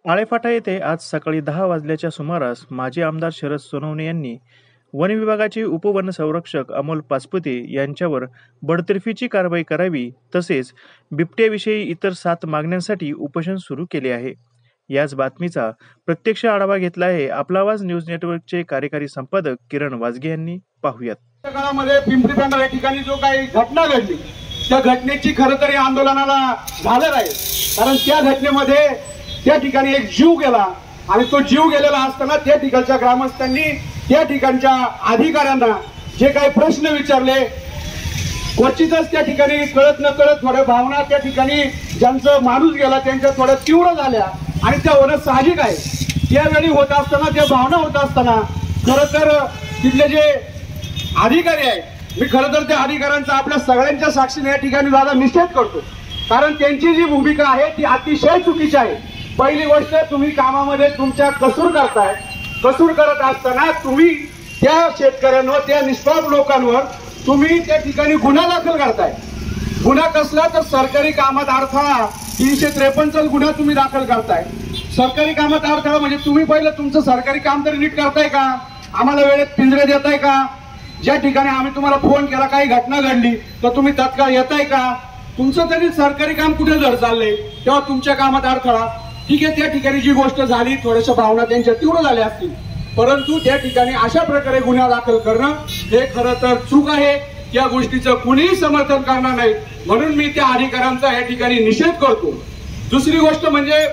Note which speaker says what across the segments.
Speaker 1: आळेफाटा येथे आज सकाळी 10 वाजल्याच्या सुमारास माजी आमदार शरद सोनवणे यांनी वन विभागाचे उपवनसंरक्षक अमोल पाचपुते यांच्यावर बडतर्फीची कारवाई करावी तसेच बिबट्याविषयी इतर 7 मागण्यांसाठी उपोषण सुरू केले आहे। याच बातमीचा प्रत्यक्ष आढावा घेतला आहे आपला आवाज न्यूज नेटवर्कचे कार्यकारी संपादक किरण वाजगे यांनी। पाहूयात।
Speaker 2: काळामध्ये पिंपरी पेंढा या ठिकाणी जो काही घटना घडली त्या घटनेची खरं तर या आंदोलनाला झालं आहे, कारण त्या घटनेमध्ये त्या ठिकाणी एक जीव गेला आणि तो जीव गेलेला असताना त्या ठिकाणच्या ग्रामस्थांनी त्या ठिकाणच्या अधिकाऱ्यांना जे काही प्रश्न विचारले, क्वचितच त्या ठिकाणी कळत न कळत थोड्या भावना त्या ठिकाणी ज्यांचा माणूस गेला त्यांच्या थोड्या तीव्र झाल्या आणि त्या होणं साहजिक आहे। त्यावेळी होत असताना त्या भावना होत असताना खरं तर तिथले जे अधिकारी आहेत, मी खरं तर त्या अधिकाऱ्यांचा आपल्या सगळ्यांच्या साक्षीने या ठिकाणी दादा निषेध करतो, कारण त्यांची जी भूमिका आहे ती अतिशय चुकीची आहे। पहिली गोष्ट, तुम्ही कामामध्ये तुमच्या कसूर करताय, कसूर करत असताना तुम्ही त्या शेतकऱ्यांवर त्या निष्पाप लोकांवर तुम्ही त्या ठिकाणी गुन्हा दाखल करताय। गुन्हा कसला तर सरकारी कामात अडथळा 353 गुन्हा तुम्ही दाखल करताय। सरकारी कामात अडथळा म्हणजे तुम्ही पहिलं तुमचं सरकारी काम तरी नीट करताय का? आम्हाला वेळेत पिंजरे देताय का? ज्या ठिकाणी आम्ही तुम्हाला फोन केला काही घटना घडली तर तुम्ही तत्काळ येताय का? तुमचं तरी सरकारी काम कुठे जर चाललंय तेव्हा तुमच्या कामात अडथळा। ठीक आहे, त्या ठिकाणी जी गोष्ट झाली थोड्याशा भावना त्यांच्या तीव्र झाल्या असतील, परंतु त्या ठिकाणी अशा प्रकारे गुन्हा दाखल करणं हे खरं तर चूक आहे। त्या गोष्टीचं कुणीही समर्थन करणार नाही, म्हणून मी त्या अधिकाऱ्यांचा या ठिकाणी निषेध करतो। दुसरी गोष्ट म्हणजे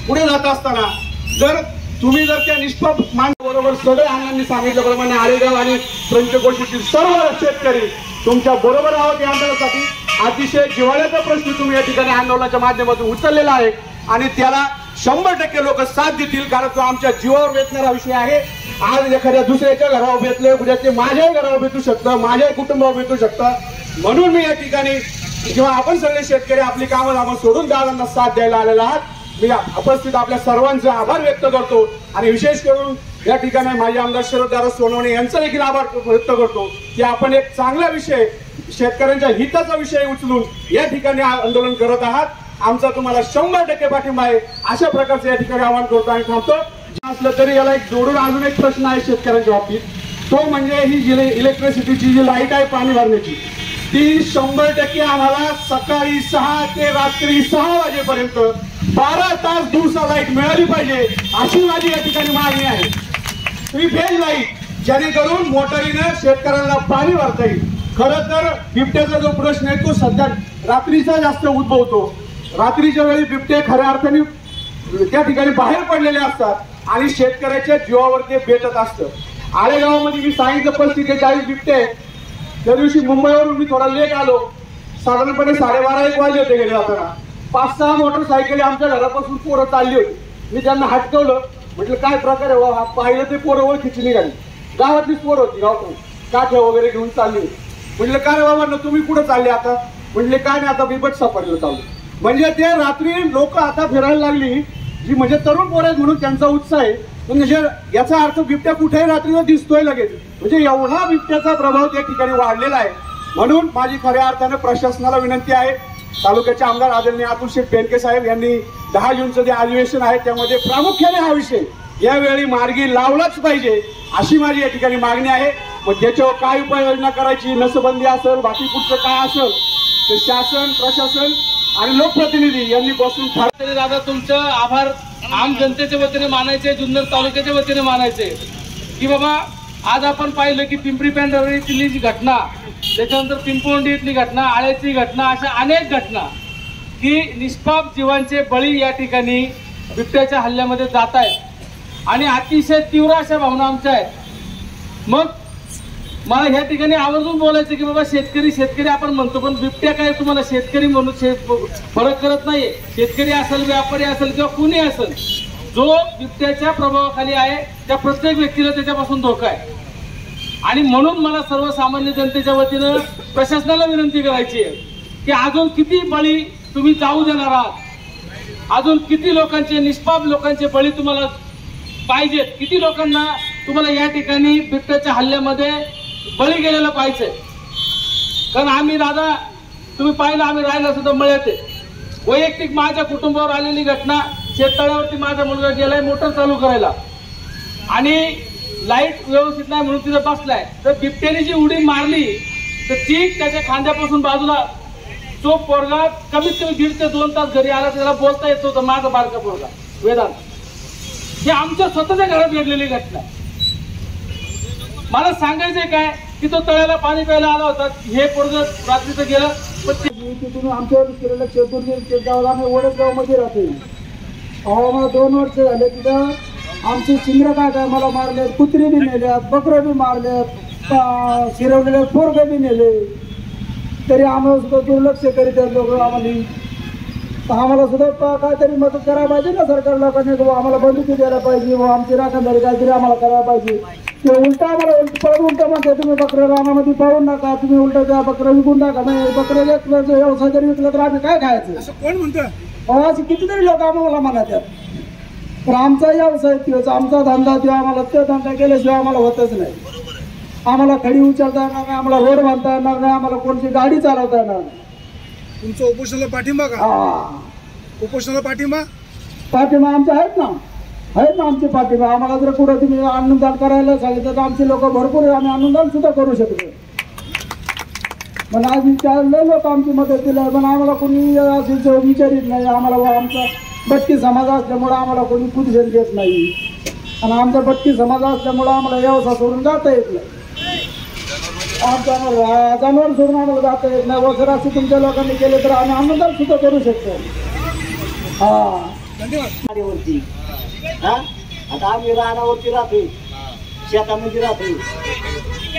Speaker 2: पुढे जात असताना तुम्ही जर त्या निष्पाप माणसाबरोबर सगळे अण्णांनी सांगितल्याप्रमाणे आळेगाव आणि पंचकोशीतील सर्व शेतकरी तुमच्या बरोबर आहोत या आंदोलनासाठी, अतिशय जिव्हाळ्याचा प्रश्न तुम्ही या ठिकाणी आंदोलनाच्या माध्यमातून उचललेला आहे आणि त्याला 100% लोक साथ देतील, कारण तो आमच्या जीवावर बेतणारा विषय आहे। आज एखाद्या दुसऱ्याच्या घरावर बेतले, उद्या ते माझ्याही घरावर बेतू शकतं, माझ्याही कुटुंबावर बेतू शकतं। म्हणून मी या ठिकाणी जेव्हा आपण सगळे शेतकरी आपली कामं सोडून दादांना साथ द्यायला आलेला आहात, मी उपस्थित आपल्या सर्वांचे आभार व्यक्त करतो आणि विशेष करून या ठिकाणी माजी आमदार शरद सोनवणे यांचा देखील आभार व्यक्त करतो की आपण एक चांगला विषय, शेतकऱ्यांच्या हिताचा विषय उचलून या ठिकाणी आंदोलन करत आहात। आमचा तुम्हाला 100% पाठिंबा आहे, अशा प्रकारचे या ठिकाणी आवाहन करतो आणि थांबतो। असलं तरी याला एक जोडून अजून एक प्रश्न आहे शेतकऱ्यांच्या बाबतीत, तो म्हणजे ही जी इलेक्ट्रिसिटीची जी लाईट आहे पाणी भरण्याची, ती 100% आम्हाला सकाळी 6 ते रात्री 6 वाजेपर्यंत 12 तास दिवसा लाईट मिळाली पाहिजे, अशी माझी या ठिकाणी मागणी आहे। प्रीपेड लाईट, जेणेकरून मोटारीनं शेतकऱ्यांना पाणी भरता येईल। खरं तर बिबट्याचा जो प्रश्न आहे तो सध्या रात्रीचा जास्त उद्भवतो। रात्रीच्या वेळी बिबटे खऱ्या अर्थाने त्या ठिकाणी बाहेर पडलेले असतात आणि शेतकऱ्याच्या जीवावर ते बेतत असतं। आळेगावामध्ये मी सांगितलं 35 ते 40 बिबटे आहेत। त्या दिवशी मुंबईवरून मी थोडा लेट आलो, साधारणपणे 12:30-1 वाजले होते गेले जाताना। 5-6 मोटरसायकली आमच्या घरापासून पोरं चालली होती। मी त्यांना हटकवलं, म्हटलं काय प्रकार आहे? पाहिलं ते पोरं ओळखीची निघाली, गावातलीच पोरं होती, गावातून काठ्या वगैरे घेऊन चालली होती। म्हटलं काय बाबा तुम्ही कुठं चालले आता? म्हटले काय नाही, आता बिबट सापडलं चालू। म्हणजे ते रात्री लोक आता फिरायला लागली, जी म्हणजे तरुण पोरं आहेत म्हणून त्यांचा उत्साह आहे, म्हणजे याचा अर्थ बिबट्या कुठेही रात्रीवर दिसतोय लगेच, म्हणजे एवढा बिबट्याचा प्रभाव त्या ठिकाणी वाढलेला आहे। म्हणून माझी खऱ्या अर्थाने प्रशासनाला विनंती आहे, तालुक्याचे आमदार आदरणीय अतुल शेठ बेनके साहेब यांनी 10 जूनचं जे अधिवेशन आहे त्यामध्ये प्रामुख्याने हा विषय यावेळी मार्गी लावलाच पाहिजे, अशी माझी या ठिकाणी मागणी आहे। मग त्याच्यावर काय उपाययोजना करायची, नसबंदी असेल, बाकी कुठचं काय असेल, ते शासन, प्रशासन आणि लोकप्रतिनिधी यांनी बसून ठरवले।
Speaker 3: दादा तुमचं आभार आम जनतेच्या वतीने मानायचे, जुन्नर तालुक्याच्या वतीने मानायचे की बाबा आज आपण पाहिलं की पिंपरी पेंढारवरील जी घटना, त्याच्यानंतर पिंपोंडी इथली घटना, आळ्याची घटना, अशा अनेक घटना की निष्पाप जीवांचे बळी या ठिकाणी बिबट्याच्या हल्ल्यामध्ये जात आहेत आणि अतिशय तीव्र अशा भावना आमच्या आहेत। मग मला ह्या ठिकाणी आवर्जून बोलायचं की बाबा शेतकरी आपण म्हणतो, पण बिबट्या काय तुम्हाला शेतकरी म्हणून फरक करत नाहीये। शेतकरी असेल, व्यापारी असेल किंवा कुणी असेल, जो बिबट्याच्या प्रभावाखाली आहे त्या प्रत्येक व्यक्तीला त्याच्यापासून धोका आहे। आणि म्हणून मला सर्वसामान्य जनतेच्या वतीनं प्रशासनाला विनंती करायची आहे की अजून किती बळी तुम्ही जाऊ देणार आहात, अजून किती लोकांचे, निष्पाप लोकांचे बळी तुम्हाला पाहिजेत, किती लोकांना तुम्हाला या ठिकाणी बिबट्याच्या हल्ल्यामध्ये बळी गेलेला पाहिजे। कारण आम्ही दादा तुम्ही पाहिलं, आम्ही राहिला सुद्धा मळ्यात, वैयक्तिक माझ्या कुटुंबावर आलेली घटना शेततळ्यावरती माझा मुलगा गेलाय मोटर चालू करायला आणि लाईट व्यवस्थित नाही म्हणून तिथं बसलाय, तर बिबट्याने जी उडी मारली तर ती त्याच्या खांद्यापासून बाजूला तो पोरगा कमीत कमी 1.5 ते 2 तास घरी आला, त्याला बोलता येत होतं माझा बारका पोरगा वेदांत. ही आमच्या स्वतःच्या घरात घडलेली घटना. मला सांगायचंय काय की तो तळ्याला पाणी प्यायला आला होता, हे पोरग रात्रीचं गेलं. पण
Speaker 4: तिथून आमच्यावर केलेलं शेतूर आम्ही ओढसगाव मध्ये राहतो. मला 2 वर्ष झाले तिथं आमची चिंद्र काय मला मारले, कुत्री बी नेल्यात, बकरं बी मारल्यात, शिरवलेले पोरगं बी नेले, तरी आम्हाला सुद्धा दुर्लक्ष करीत आहेत लोक. आम्हाला सुद्धा काहीतरी मदत करायला पाहिजे ना सरकार लोकांनी, आम्हाला बंदुकी द्यायला पाहिजे, आमची राखणदारी काहीतरी आम्हाला करायला पाहिजे. ते उलटा आम्हाला उलटा म्हणते, तुम्ही बकरं रानामध्ये पाहून नका, तुम्ही उलटा त्या बकरं विकून टाका. नाही, बकरं व्यवसाय जरी विकला तर आम्ही काय खायचं असं कोण म्हणतं? असे कितीतरी लोक आम्हाला म्हणतात. पण आमचा व्यवसाय तोच, आमचा धंदा तो, आम्हाला तो धंदा केल्याशिवाय आम्हाला होतच नाही. आम्हाला खडी उचलता येणार नाही, आम्हाला रोड बांधता येणार नाही, आम्हाला कोणती गाडी चालवता येणार नाही.
Speaker 2: तुमचं उपोषणाला पाठिंबा का? उपोषणाला पाठिंबा
Speaker 4: आमचे आहेत ना आमचे पाठिंबा. आम्हाला जर कुठं तुम्ही अन्नदान करायला सांगितलं तर आमचे लोक भरपूर आम्ही अन्नदान सुद्धा करू शकतो. पण आज लय लोक आमची मदत दिली, पण आम्हाला कोणी असे विचारित नाही. आम्हाला आमचा बट्टी समाज असल्यामुळं आम्हाला कोणी कुठे देत नाही, आणि आमचा बट्टी समाज असल्यामुळं आम्हाला व्यवसाय सोडून जाता येत नाही. आमच्या जनावर सोडून आम्हाला जाता येत नाही. वसर असे तुमच्या लोकांनी केले तर आम्ही अन्नदान सुद्धा करू शकतो.
Speaker 5: धन्यवाद. आता आम्ही रानावरती राहतोय, शेतामध्ये राहतोय,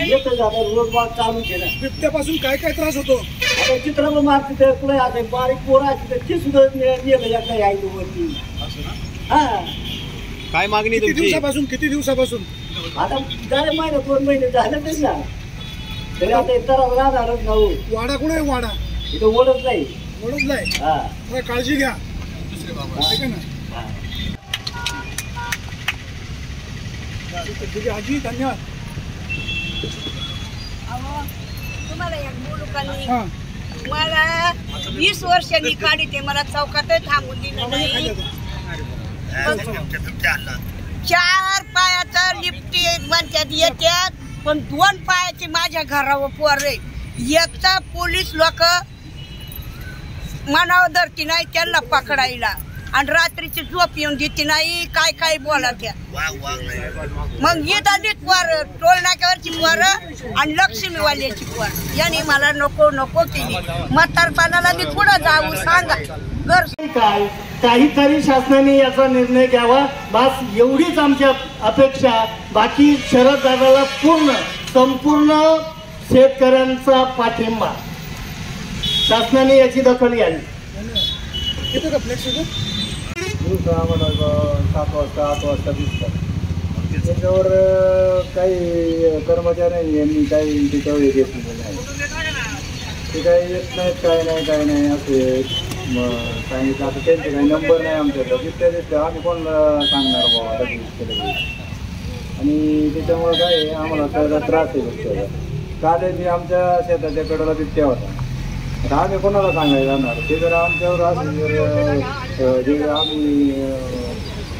Speaker 5: येतं जातं रोज बाग चालू केला.
Speaker 2: बिबट्यापासून काय काय त्रास होतो?
Speaker 5: आता चित्र मारते पुढे आता बारीक पोरं असते ती सुद्धा नेलं एकदा यायचं वरती. हा,
Speaker 1: काय मागणी
Speaker 2: किती दिवसापासून?
Speaker 5: आता झाले महिने 2 महिने झाले तरी ना, तरी आता तर राहणारच नाऊ.
Speaker 2: वाडा कुठे आहे? वाडा
Speaker 5: इथं ओढत नाही.
Speaker 2: हा, काळजी घ्या. ठीक आहे आजी, धन्यवाद.
Speaker 6: तुम्हाला एक बोलू का नाही? मला 20 वर्षांनी काढी ते मला चौकातही थांबून दिलं नाही. 4 पायाचं लिफ्टी म्हणतात येतात, पण 2 पायाची माझ्या घरावर पोर आहे. एकटा पोलीस लोक मनावर धरती नाही त्यांना पकडायला, आणि रात्रीची झोप येऊन देते नाही, काय काय बोलत्या. मग येतात पोर, टोल नाक्यावरची पोर आणि लक्ष्मीवाल्याची पोर, यांनी मला नको केली. म्हातारपणाला मी पुढं जाऊ सांगा घर
Speaker 5: काय काहीतरी शासनाने याचा निर्णय घ्यावा, बस एवढीच आमची अपेक्षा. बाकी शरद दादाला संपूर्ण शेतकऱ्यांचा पाठिंबा. शासनाने याची दखल घ्यावी.
Speaker 4: आम्हाला 7 वाजता 8 वाजता दिसतात. त्याच्यावर काही कर्मचारी यांनी काही त्याच्यावर हे घेतलेलं नाही, ते काही येत नाहीत, काय नाही असे सांगितलं. आता त्यांचे काही नंबर नाही आमच्याकडं, दिसतं आम्ही कोण सांगणार बाबा केलं. आणि त्याच्यामुळे काय आम्हाला त्याचा त्रास आहे. फक्त काल आमच्या शेताच्या कडेला बिबट्या होता. आता आम्ही कोणाला सांगायला जाणार? ते जर आमच्यावर असं जे आम्ही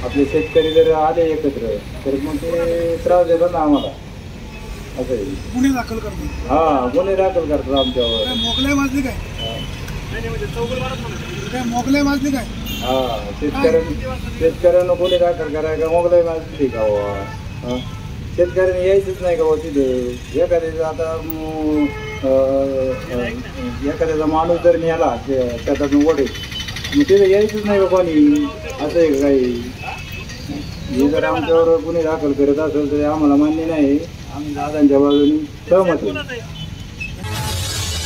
Speaker 4: आपले शेतकरी जर आले एकत्र तर मग ते त्रास देतात ना आम्हाला. असं आहे.
Speaker 2: गुन्हे दाखल करतात.
Speaker 4: हा, गुन्हे दाखल करतात आमच्यावर.
Speaker 2: मोगलाई माजली काय? मोगलाई माजली काय?
Speaker 4: हा, शेतकऱ्यांना गुन्हे दाखल कराय का मोगलाई माजली का? शेतकऱ्यांनी यायचंच नाही का हो तिथे? एखाद्याचं आता एखाद्याचा माणूस जर नेला शेतातून ओढे, मग तिथे यायचंच नाही का कोणी? असं आहे काही. हे जर आमच्यावर गुन्हे दाखल करत असेल तर आम्हाला मान्य नाही. आम्ही दादांच्या बाजूने सहमत आहे.